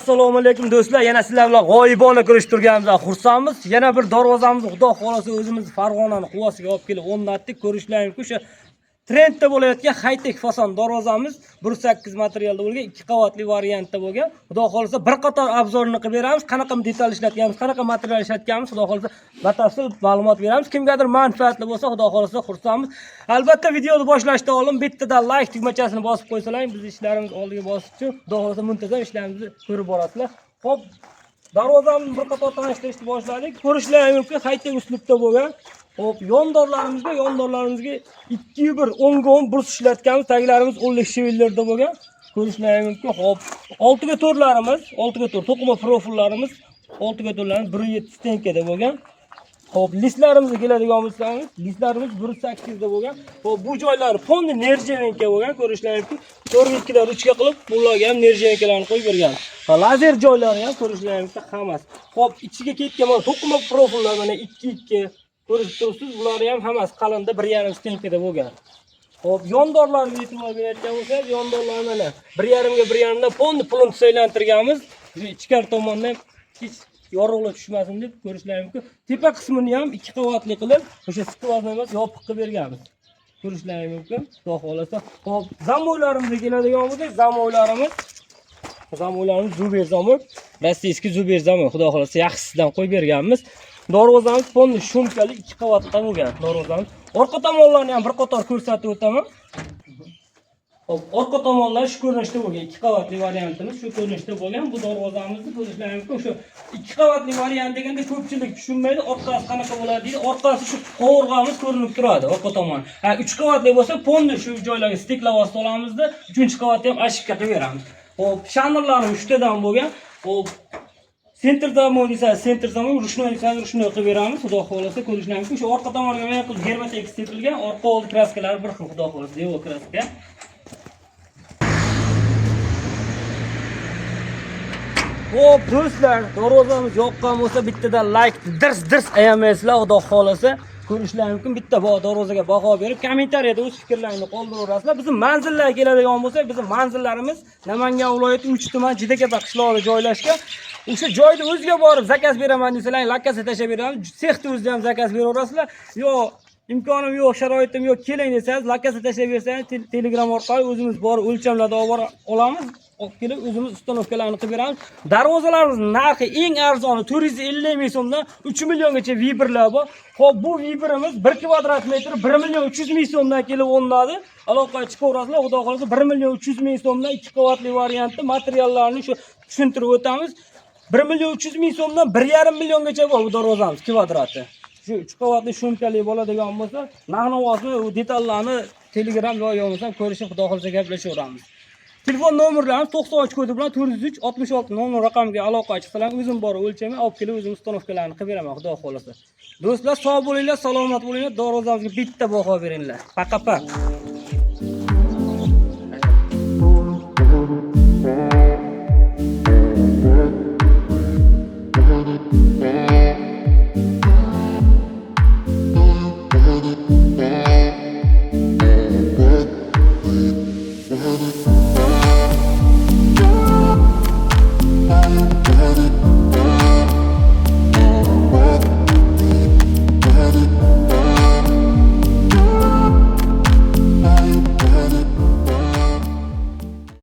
Assalomu alaykum do'stlar. Yana sizlar bilan g'oyibona ko'rishib turganimizdan xursandmiz. Yana bir darvozamizni Xudo xolasa o'zimiz Farg'onani quvvasiga olib kelib o'rnatdik. Ko'rishlaringiz o'sha trendda bo'layotgan high-tech fason darvozamiz 1.8 materialda bo'lgan, 2 qavatli variantda bo'lgan. Xudo xolasa bir qator obzorini qilib beramiz. Qanaqa detal ishlatganmiz, qanaqa material ishlatganmiz, Xudo xolasa batafsil ma'lumot beramiz. Kimgadir manfaatli bo'lsa, Xudo xolasa xursandmiz. Albatta videoni boshlashdan oldin bittadan like tugmachasini bosib qo'ysalaring, biz ishlarimiz oldiga bosish uchun Xudo xolasa muntazam ishlarimizni ko'rib borasizlar. Xo'p, darvozamizni bir qator tanishtirishni boshladik. Ko'rishlaringiz mumkin, high-tech uslubda bo'lgan. Hop, yondorlarimizga 2-1 o'ng-o'ng burus ishlatganmiz. Taglarimiz 10lik shivillarda bo'lgan. Ko'rishlaringiz mumkin. Hop, 6 to'rlarimiz, 6 to'r to'qima profillarimiz, 6 to'rlarimiz 1.7 stenkada bo'lgan. Hop, listlarimizga keladigan bo'lsak, listlarimiz 1.8 da bo'lgan. Hop, bu joylari fondi nerjevenka bo'lgan. Ko'rishlaringiz mumkin. 4.2 dan 3 ga qilib, bularga ham nerjevenkalarni qo'yib bergan. Lazer joylari ham ko'rishlaringiz mumkin hammasi. Hop, ichiga ketgan mana to'qima profillar mana 2.2 ko'rib turibsiz, bular ham hammasi qalinda 1.5 stenkada bo'lgan. Hop, yondorlarga e'tibor berayotgan bo'lsak, yondorlar mana 1.5 ga 1.5 dan fondi pulini saylantirganmiz. Ichkari tomondan hech yorug'lik tushmasin deb ko'rishlaringiz mumkin. Tepa qismini ham 2 qavatli qilib, o'sha skvozna emas, yopiq qilib berganmiz. Ko'rishlaringiz mumkin. Xudo xolasa. Hop, zamoylarimizga keladigan bo'lsak, zamoylarimiz Zuber zamoy, rossiyskiy Zuber zamoy. Xudo xolasa yaxshisidan qo'yib berganmiz. Darvozamiz fondi shumkali 2 qavatda bo'lgan darvozamiz. Orqa tomonlarni ham bir qator ko'rsatib o'taman. Hop, orqa tomonlar shu ko'rinishda bo'lgan 2 qavatli variantimiz shu ko'rinishda bo'lgan. Bu darvozamizni ko'rishlaringiz mumkin. Shu 2 qavatli variant deganda ko'pchilik tushunmaydi. Orqasi qanaqa bo'ladi deydi. Orqasi shu qovurg'amiz ko'rinib turadi orqa tomon. 3 qavatli bo'lsa, fondi shu joylarga stiklavos solamizda, 3-qavatni ham ashikka qilib beramiz. Hop, shanirlarimiz 3 tadan bo'lgan. Hop, Center zamoy desa, center zamoy, rushnoy desa, rushnoy qilib beramiz. Xudo xolasa ko'rishlaringiz mumkin. Shu orqa tomoniga mana qilib germatek sepilgan, orqa old kraskalari bir xil, Xudo xolasa, devo kraska. Hop, do'stlar, darvozamiz yoqqan bo'lsa, bittadan like dirs ayamaysizlar, Xudo xolasa. Ko'rishlaringiz mumkin. Bitta darvozaga baho berib, kommentariyada o'z fikrlaringizni qoldiraverasizlar. Bizning manzillarga keladigan bo'lsak, bizning manzillarimiz Namangan viloyati 3 tuman Jidakaza qishlog'ida joylashgan. O'sha joyda o'ziga borib zakaz beraman desalar, lokatsiya tashlab beramiz. Sexda o'zida ham zakaz beraverasizlar. Yo, imkonim yo'q, sharoitim yo'q, keling desangiz, lokatsiya tashlab bersangiz, Telegram orqali o'zimiz borib o'lchamlarda olamiz. Olib kelib o'zimiz ustanovkalarni qilib beramiz. Darvozalarimiz narxi eng arzoni 450 ming so'mdan 3 milliongacha vibrlar bor. Xo'p, bu vibrimiz 1 kvadrat metr 1 million 300 ming so'mdan kelib o'rnadi. Aloqaga chiqaverasizlar. Xudo xolasa 1 million 300 ming so'mdan 2 qavatli variantda materiallarni shu tushuntirib o'tamiz. 1 million 300 ming so'mdan 1,5 milliongacha bor bu darvozamiz kvadrati. Shu 3 qavatli shumkali bo'ladigan bo'lsa, narx-navosini, detallarni Telegram yo'ldan ko'rishib, Xudo xolasa gaplashaveramiz. Telefon nomerlarimiz 93 kodi bilan 403 66 nomer raqamiga aloqa chiqsalar, o'zim borib o'lchaman, olib kelib o'zim ustanovkalarni qilib beraman, Xudo xolasa. Do'stlar, sog' bo'linglar, salomat bo'linglar, darvozamizga bitta baho beringlar. Paqa.